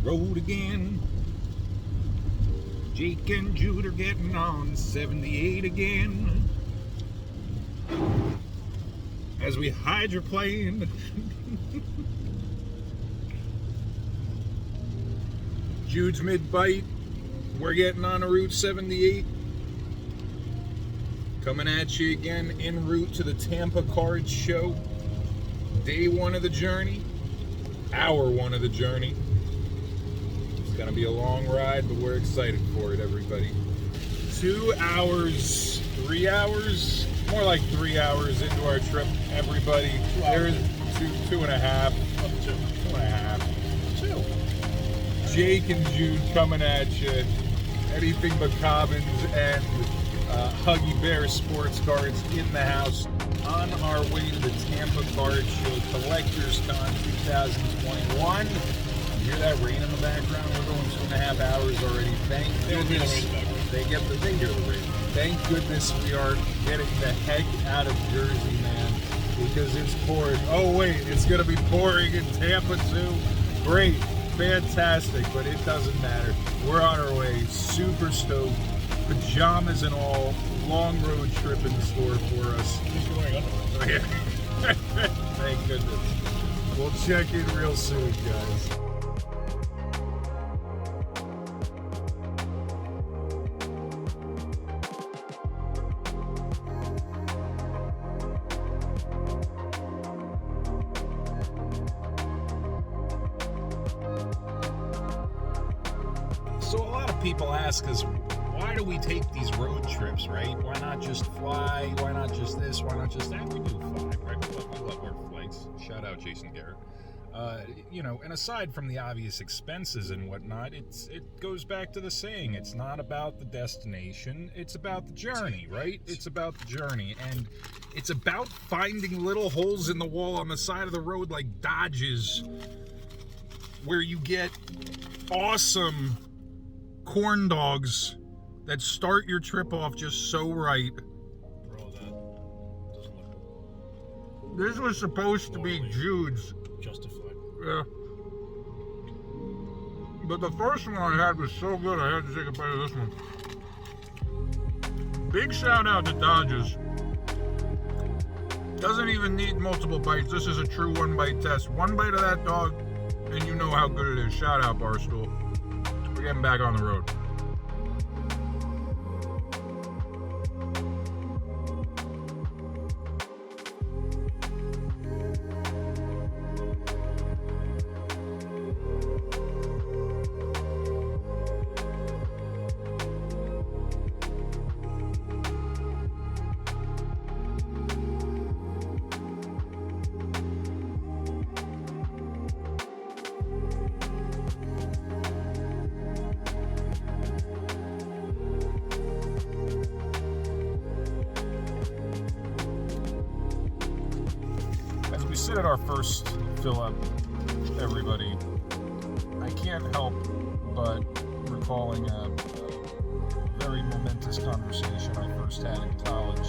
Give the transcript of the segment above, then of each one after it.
road again. Jake and Jude are getting on 78 again. As we hydroplane. Jude's mid-bite. We're getting on a Route 78. Coming at you again en route to the Tampa Card Show. Day one of the journey. Hour one of the journey. It's going to be a long ride, but we're excited for it, everybody. 2 hours, 3 hours, more like 3 hours into our trip, everybody. There's two and a half. Two and a half. Jake and Jude coming at you. Anything but commons and Huggy Bear sports cards in the house. On our way to the Tampa Card Show Collectors Con 2021. You hear that rain in the background? We're going 2.5 hours already. Thank goodness. They hear the rain. Thank goodness we are getting the heck out of Jersey, man, because it's pouring. Oh wait, it's gonna be pouring in Tampa too. Great, fantastic, but it doesn't matter. We're on our way. Super stoked. Pajamas and all. Long road trip in store for us. Oh, yeah. Thank goodness. We'll check in real soon, guys. So a lot of people ask us, why do we take these road trips, right? Why not just fly? Why not just this? Why not just that? We do fly, right? We love our flights. Shout out Jason Garrett. And aside from the obvious expenses and whatnot, it goes back to the saying, it's not about the destination, it's about the journey, right? It's about the journey, and it's about finding little holes in the wall on the side of the road like Dodges, where you get awesome corn dogs that start your trip off just so right. Bro, that doesn't look This was supposed to be Jude's. justified. Yeah. But the first one I had was so good, I had to take a bite of this one. Big shout out to Dodges. Doesn't even need multiple bites. This is a true one bite test. One bite of that dog, and you know how good it is. Shout out, Barstool. We're getting back on the road. We sit at our first fill up, everybody. I can't help but recalling a very momentous conversation I first had in college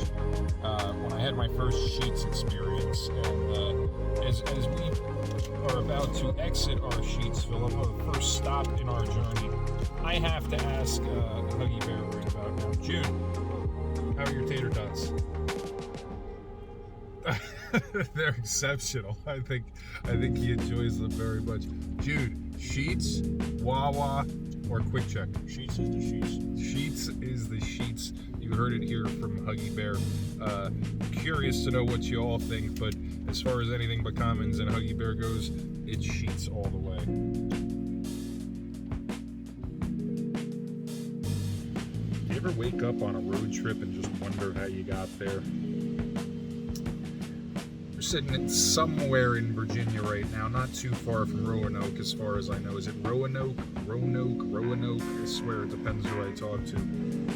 when I had my first Sheetz experience. And as we are about to exit our Sheetz fill up, our first stop in our journey, I have to ask Huggy Bear right about now. June, how are your tater tots? They're exceptional. I think he enjoys them very much. Jude, Sheetz, Wawa, or Quick Check? Sheetz is the Sheetz. Sheetz is the Sheetz. You heard it here from Huggy Bear. Curious to know what you all think, but as far as anything but commons and Huggy Bear goes, it's Sheetz all the way. You ever wake up on a road trip and just wonder how you got there? Sitting somewhere in Virginia right now, not too far from Roanoke as far as I know. Is it Roanoke? I swear it depends who I talk to.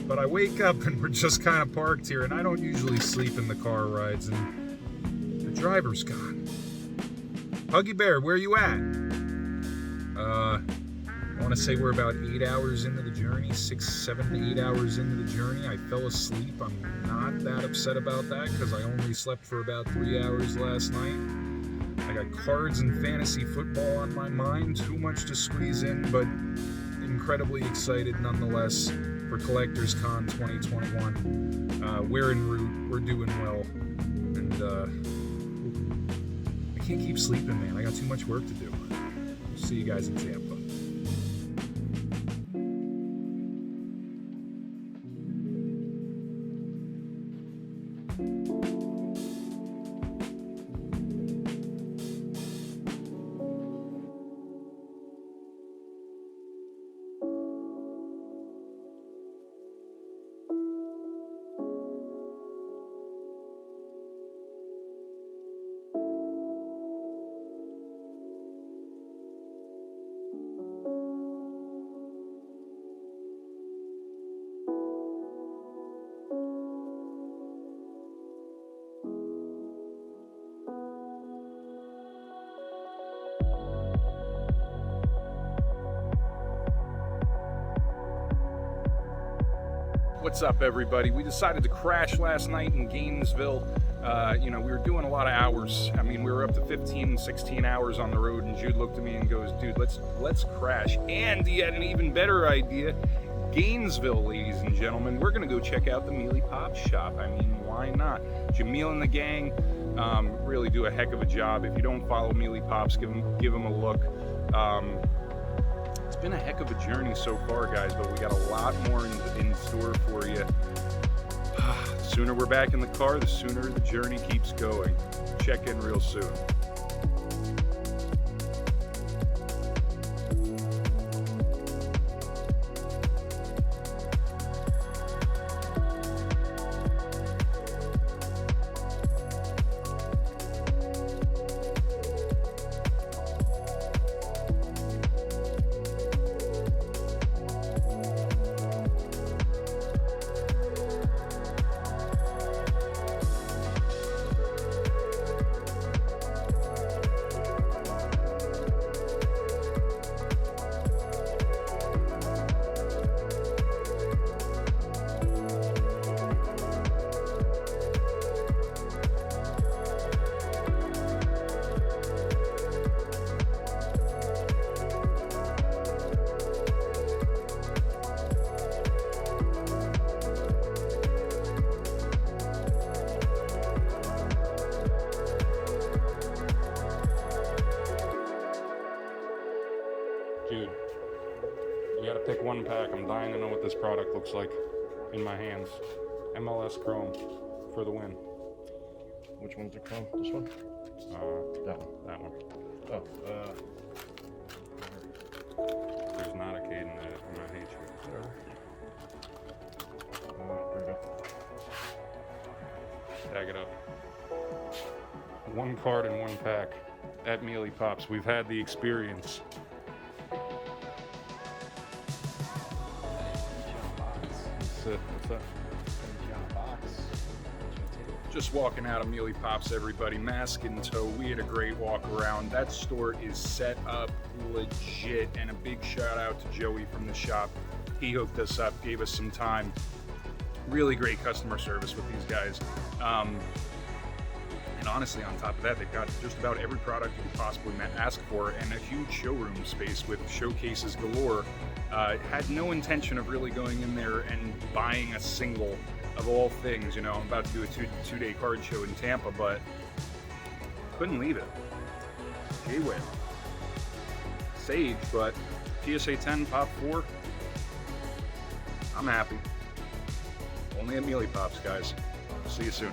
But I wake up and we're just kind of parked here, and I don't usually sleep in the car rides, and the driver's gone. Huggy Bear, where you at? I want to say we're about 8 hours into the journey, 6, 7 to 8 hours into the journey. I fell asleep. I'm not that upset about that because I only slept for about 3 hours last night. I got cards and fantasy football on my mind. Too much to squeeze in, but incredibly excited nonetheless for Collectors Con 2021. We're en route. We're doing well. And I can't keep sleeping, man. I got too much work to do. See you guys in Tampa. What's up, everybody? We decided to crash last night in Gainesville. We were doing a lot of hours. I mean, we were up to 15, 16 hours on the road, and Jude looked at me and goes, dude, let's crash. And he had an even better idea. Gainesville, ladies and gentlemen, we're gonna go check out the Mealy Pops shop. I mean, why not? Jamil and the gang really do a heck of a job. If you don't follow Mealy Pops, give them a look. It's been a heck of a journey so far, guys, but we got a lot more in store for you. The sooner we're back in the car, the sooner the journey keeps going. Check in real soon. Dude, you gotta pick one pack. I'm dying to know what this product looks like in my hands. MLS Chrome for the win. Which one's the chrome? This one? That one. That one. Oh, There's not a Cade in it. I'm gonna hate you. there we go. Tag it up. One card in one pack at Mealy Pops. We've had the experience. What's that? Just walking out of Mealy Pops, everybody, mask in tow. We had a great walk around. That store is set up legit, and a big shout out to Joey from the shop. He hooked us up, gave us some time. Really great customer service with these guys. And honestly, on top of that, they've got just about every product you could possibly ask for, and a huge showroom space with showcases galore. Had no intention of really going in there and buying a single of all things. You know, I'm about to do a two-day card show in Tampa, but couldn't leave it. J-Win. Sage, but PSA 10, Pop 4. I'm happy. Only at Mealy Pops, guys. See you soon.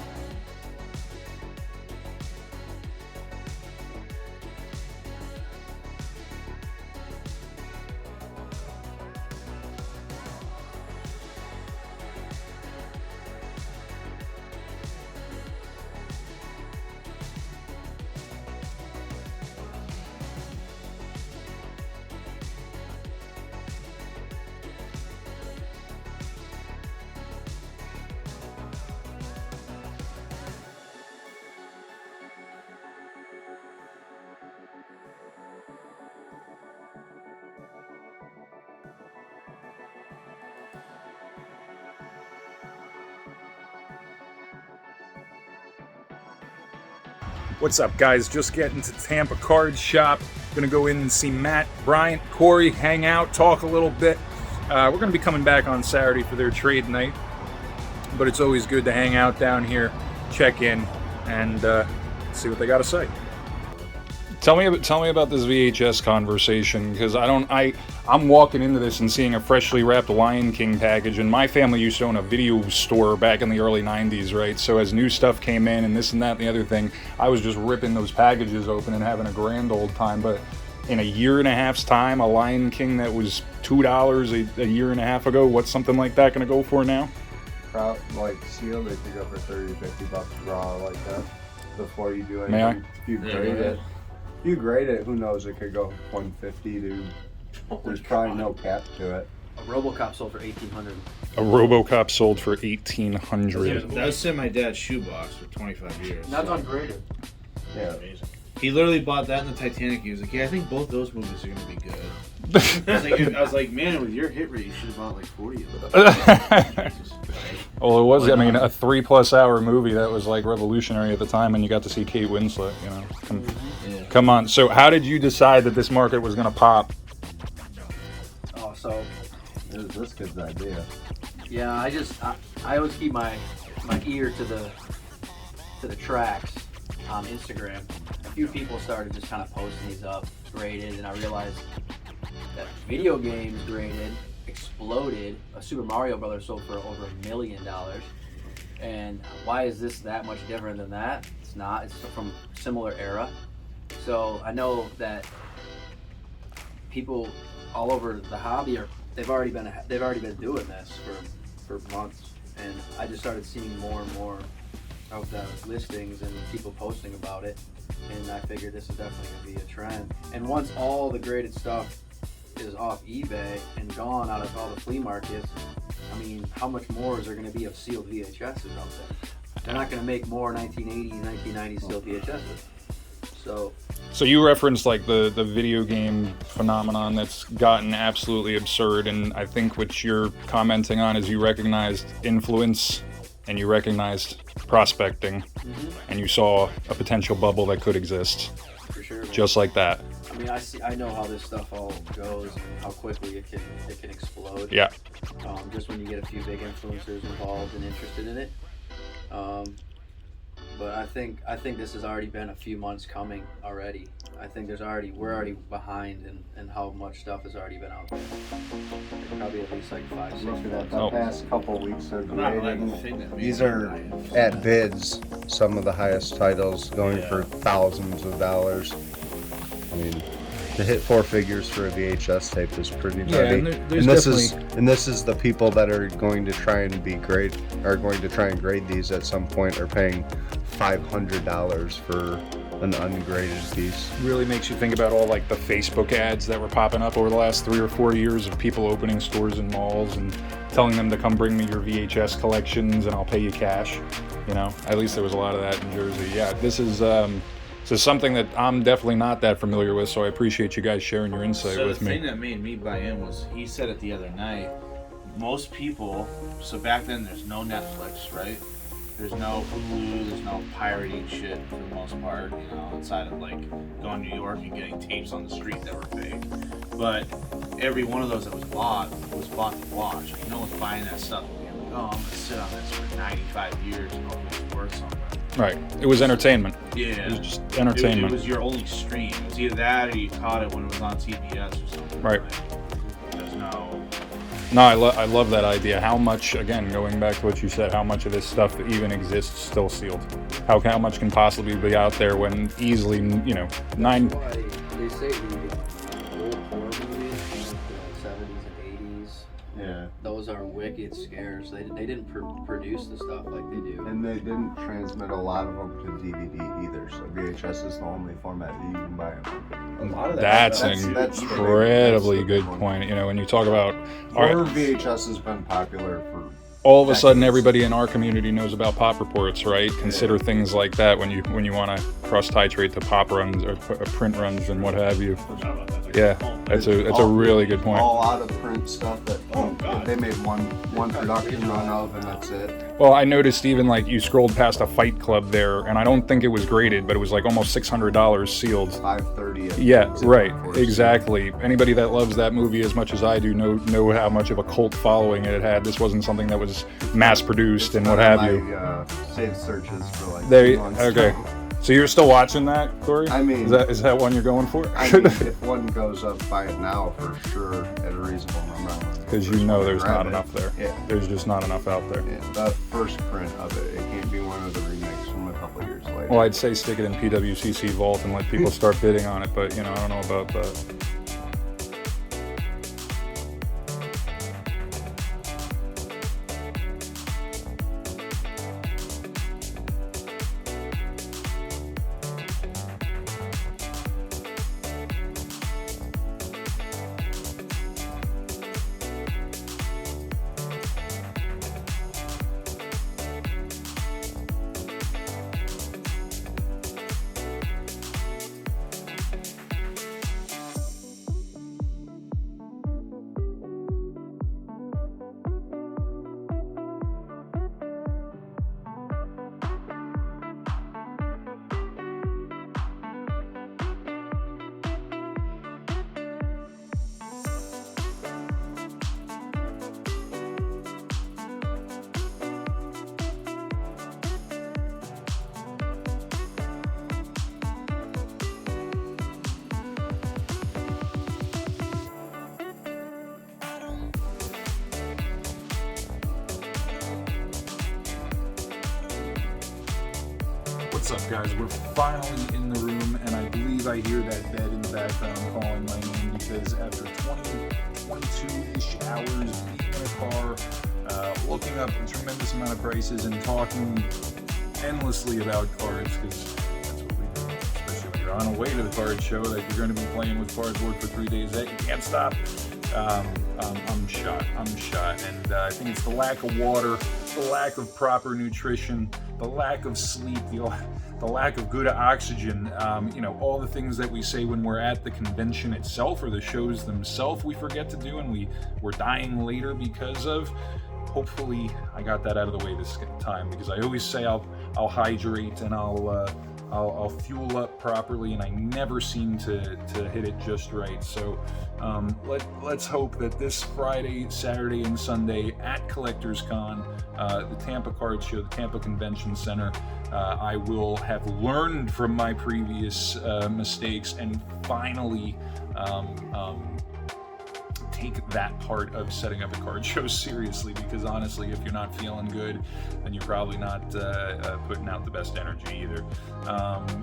What's up, guys? Just getting to Tampa Card Shop. Gonna go in and see Matt, Bryant, Corey, hang out, talk a little bit. We're gonna be coming back on Saturday for their trade night, but it's always good to hang out down here, check in, and see what they got to say. Tell me about this VHS conversation, because I'm walking into this and seeing a freshly wrapped Lion King package, and my family used to own a video store back in the early 90s, right? So as new stuff came in and this and that and the other thing, I was just ripping those packages open and having a grand old time. But in a year and a half's time, a Lion King that was $2 a year and a half ago, what's something like that going to go for now? Like sealed, they could go for $30-$50 raw like that before you do anything. May I? If you grade it. If you grade it, who knows, it could go $150 to, there's probably no cap to it. A RoboCop sold for $1,800. A RoboCop sold for $1,800. That was in my dad's shoebox for 25 years. That's ungraded. Yeah. Amazing. He literally bought that in the Titanic. He was like, yeah, I think both those movies are going to be good. I was like, man, with your hit rate, you should have bought like 40 of them. Well, it was, I mean, a 3+ hour movie that was like revolutionary at the time, and you got to see Kate Winslet, you know. Come on. So how did you decide that this market was going to pop? Oh, so It was this kid's idea. yeah, I always keep my ear to the tracks on Instagram. A few people started just kind of posting these up, graded, and I realized that video games graded exploded. A Super Mario Brothers sold for over $1 million. And why is this that much different than that? It's not. It's from similar era. So I know that people all over the hobby they've already been doing this for months, and I just started seeing more and more of the listings and people posting about it, and I figured this is definitely going to be a trend. And once all the graded stuff is off eBay and gone out of all the flea markets, I mean, how much more is there going to be of sealed VHSs out there? They're not going to make more 1980s, 1990s sealed VHSs. So you referenced like the video game phenomenon that's gotten absolutely absurd, and I think what you're commenting on is you recognized influence and you recognized prospecting, and you saw a potential bubble that could exist. for sure, man. Just like that. I mean, I know how this stuff all goes and how quickly it can explode. Yeah. Just when you get a few big influencers involved and interested in it. But I think this has already been a few months coming already. I think we're already behind in how much stuff has already been out there. Probably at least like 5-6 Looking at months. the past couple weeks of I'm not like grading, the thing that these are at bids, some of the highest titles going for thousands of dollars. I mean, to hit 4 figures for a VHS tape is pretty nutty. And this is the people that are going to try and grade these at some point are paying $500 for an ungraded piece. Really makes you think about all like the Facebook ads that were popping up over the last 3 or 4 years of people opening stores in malls and telling them to come bring me your VHS collections and I'll pay you cash. You know, at least there was a lot of that in Jersey. Yeah, this is something that I'm definitely not that familiar with, so I appreciate you guys sharing your insight with me. The thing that made me buy in was, he said it the other night, most people, so back then there's no Netflix, right? There's no Hulu, there's no pirating shit for the most part, you know, outside of like going to New York and getting tapes on the street that were fake. But every one of those that was bought to watch. Like, no one's buying that stuff and being like, oh, I'm gonna sit on this for 95 years and hope it's worth something. Right. It was entertainment. Yeah. It was just entertainment. It was your only stream. It was either that or you caught it when it was on TBS or something. Right. Like, there's no... No, I love that idea. How much, again, going back to what you said, how much of this stuff even exists still sealed? How much can possibly be out there when easily, you know, That's why they say the old horror movies from the 70s and 80s, Yeah. those are wicked scares. They didn't produce the stuff like they do. And they didn't transmit a lot of them to DVD either, so VHS is the only format that you can buy them. A lot of That's that's an the incredibly big good one. point. You know, when you talk about Horror VHS has been popular for all of a sudden everybody in our community knows about pop reports, right? Consider things like that when you want to cross titrate to pop runs or print runs and what have you. Yeah, that's a really good point. All out of print stuff that they made one production run of, and that's it. Well, I noticed even like you scrolled past a Fight Club there, and I don't think it was graded, but it was like almost $600 sealed. $530. Yeah, right, exactly. Anybody that loves that movie as much as I do know how much of a cult following it had. This wasn't something that was mass produced and what have you. Saved searches for like There, 2 months. okay. So you're still watching that, Corey? I mean, is that one you're going for? I mean, if one goes up, buy it now for sure at a reasonable amount. Because you know there's not enough there. Yeah. There's just not enough out there. Yeah, the first print of it. It can't be one of the remakes from a couple of years later. Well, I'd say stick it in PWCC vault and let people start bidding on it, but I don't know about that. What's up, guys? We're finally in the room, and I believe I hear that bed in the background calling my name because after 22-ish hours being in a car, looking up a tremendous amount of prices and talking endlessly about cards, because that's what we do, especially when you're on a way to the card show that you're going to be playing with cardboard for 3 days. You can't stop. I'm shot, and I think it's the lack of water, the lack of proper nutrition, the lack of sleep, the lack of good oxygen, all the things that we say when we're at the convention itself or the shows themselves we forget to do, and we're dying later because of. Hopefully I got that out of the way this time, because I always say I'll hydrate and I'll fuel up properly, and I never seem to hit it just right. So let's hope that this Friday, Saturday, and Sunday at Collectors Con, the Tampa Card Show, the Tampa Convention Center, I will have learned from my previous mistakes and finally take that part of setting up a card show seriously, because honestly, if you're not feeling good, then you're probably not putting out the best energy either.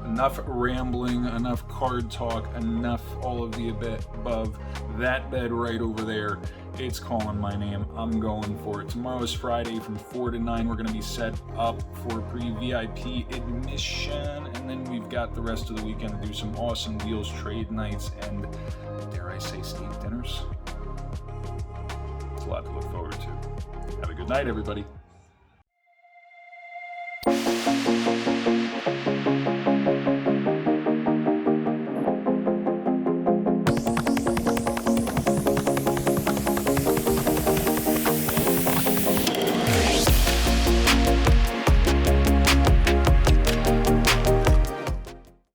Enough rambling, enough card talk, enough all of the above. That bed right over there, it's calling my name. I'm going for it. Tomorrow is Friday from 4 to 9. We're going to be set up for pre-VIP admission, and then we've got the rest of the weekend to do some awesome deals, trade nights, and dare I say steak dinners. It's a lot to look forward to. Have a good night, everybody.